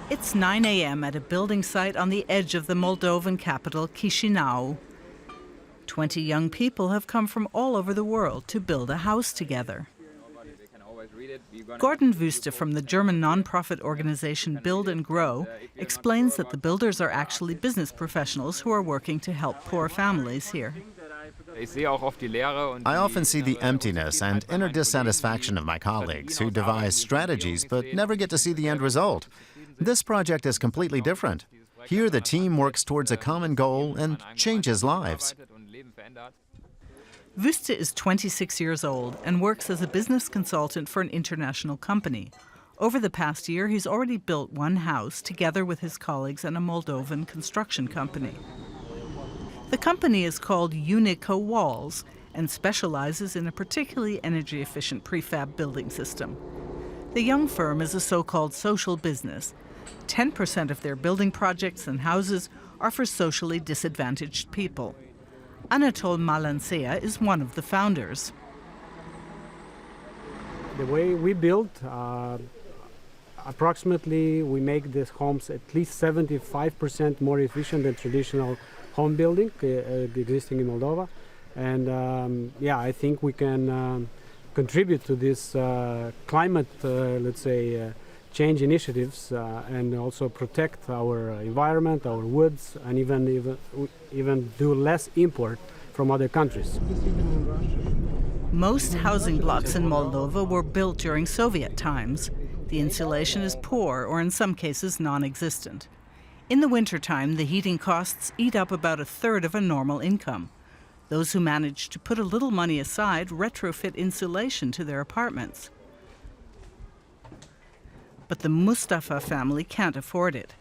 It's 9 a.m. at a building site on the edge of the Moldovan capital, Chisinau. 20 young people have come from all over the world to build a house together. Gordon Wüste from the German non-profit organization Build and Grow explains that the builders are actually business professionals who are working to help poor families here. I often see the emptiness and inner dissatisfaction of my colleagues who devise strategies but never get to see the end result. This project is completely different. Here the team works towards a common goal and changes lives. Wüste is 26 years old and works as a business consultant for an international company. Over the past year, he's already built one house together with his colleagues and a Moldovan construction company. The company is called Unico Walls and specializes in a particularly energy-efficient prefab building system. The young firm is a so-called social business. 10% of their building projects and houses are for socially disadvantaged people. Anatol Malansea is one of the founders. The way we build, approximately we make these homes at least 75% more efficient than traditional home building existing in Moldova. And yeah, I think we can contribute to this climate, let's say, change initiatives and also protect our environment, our woods, and even do less import from other countries. Most housing blocks in Moldova were built during Soviet times. The insulation is poor or in some cases non-existent. In the wintertime, the heating costs eat up about a third of a normal income. Those who manage to put a little money aside retrofit insulation to their apartments. But the Mustafa family can't afford it.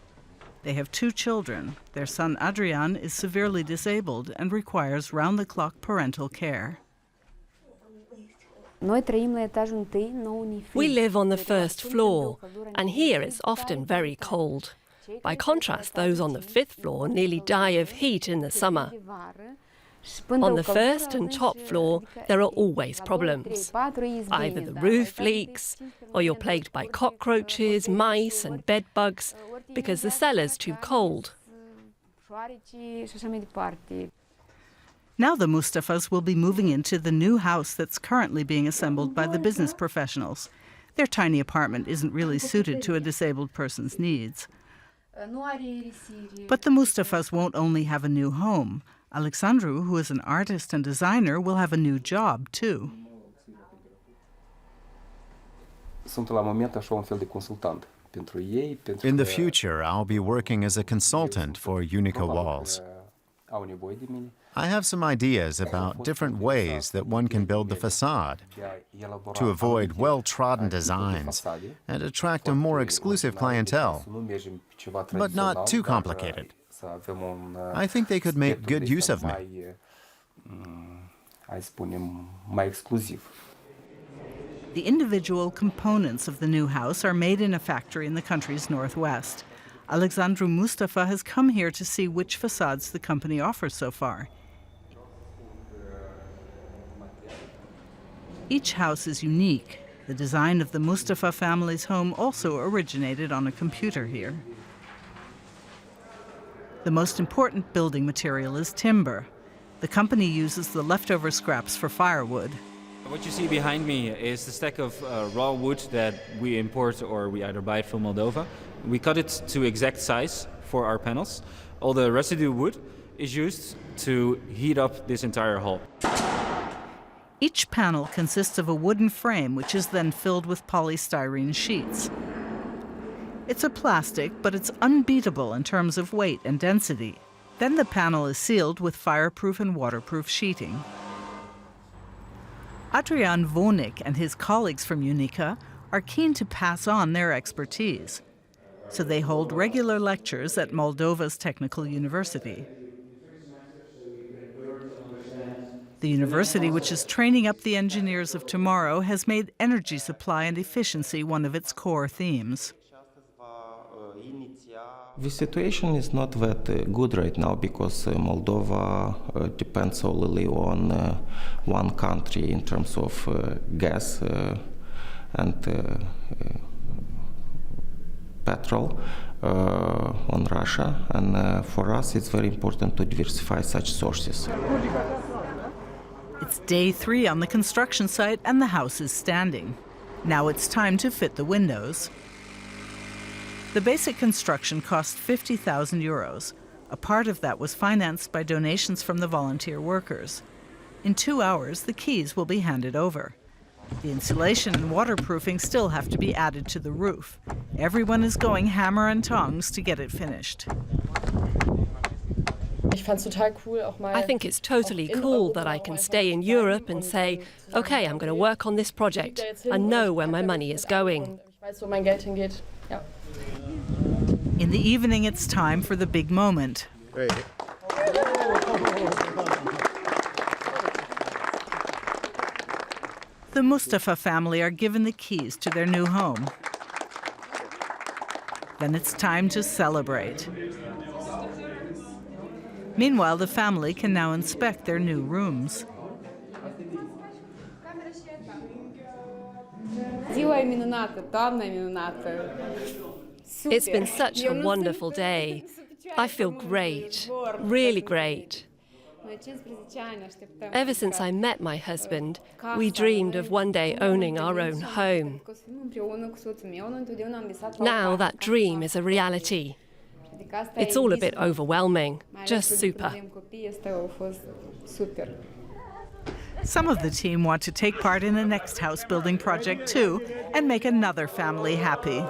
They have 2 children. Their son Adrian is severely disabled and requires round-the-clock parental care. We live on the first floor, and here it's often very cold. By contrast, those on the 5th floor nearly die of heat in the summer. On the first and top floor, there are always problems. Either the roof leaks, or you're plagued by cockroaches, mice and bed bugs because the cellar's too cold. Now the Mustafas will be moving into the new house that's currently being assembled by the business professionals. Their tiny apartment isn't really suited to a disabled person's needs. But the Mustafas won't only have a new home. Alexandru, who is an artist and designer, will have a new job too. In the future, I'll be working as a consultant for Unico Walls. I have some ideas about different ways that one can build the facade to avoid well-trodden designs and attract a more exclusive clientele, but not too complicated. I think they could make good use of me. The individual components of the new house are made in a factory in the country's northwest. Alexandru Mustafa has come here to see which facades the company offers so far. Each house is unique. The design of the Mustafa family's home also originated on a computer here. The most important building material is timber. The company uses the leftover scraps for firewood. What you see behind me is the stack of raw wood that we import or we either buy it from Moldova. We cut it to exact size for our panels. All the residue wood is used to heat up this entire hall. Each panel consists of a wooden frame which is then filled with polystyrene sheets. It's a plastic, but it's unbeatable in terms of weight and density. Then the panel is sealed with fireproof and waterproof sheeting. Adrian Vonik and his colleagues from Unico are keen to pass on their expertise. So they hold regular lectures at Moldova's Technical University. The university, which is training up the engineers of tomorrow, has made energy supply and efficiency one of its core themes. The situation is not that good right now because Moldova depends solely on one country in terms of gas and petrol on Russia, and for us it's very important to diversify such sources. It's day 3 on the construction site and the house is standing. Now it's time to fit the windows. The basic construction cost 50,000 euros. A part of that was financed by donations from the volunteer workers. In 2 hours, the keys will be handed over. The insulation and waterproofing still have to be added to the roof. Everyone is going hammer and tongs to get it finished. I think it's totally cool that I can stay in Europe and say, okay, I'm going to work on this project and know where my money is going. In the evening, it's time for the big moment. The Mustafa family are given the keys to their new home. Then it's time to celebrate. Meanwhile, the family can now inspect their new rooms. It's been such a wonderful day. I feel great, really great. Ever since I met my husband, we dreamed of one day owning our own home. Now that dream is a reality. It's all a bit overwhelming, just super. Some of the team want to take part in the next house building project too and make another family happy.